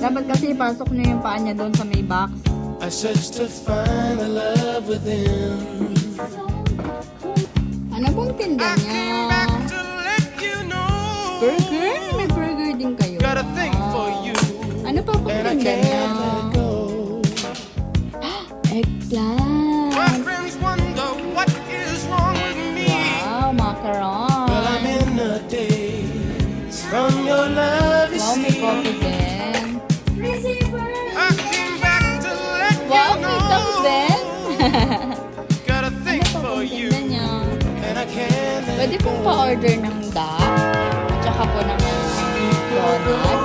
Dapat kasi ipasok niya yung paa niya doon sa may box. I search to find the love within. Ano pong tinda niya? To let you know Burger? May burger din kayo. got a thing for you, Ano pa pong and I tinda niya? can't let it go. My Eggplant. friends wonder what is wrong with me. Wow, macaron. Well, I'm in a daze from your love, you Wow, may see. coffee din. I came back to let Wow, you may know duck din. got a thing Ano pa for pong you, tinda niya? and I can't let Pwede it pong go. pa-order ng duck. At saka po ng donut.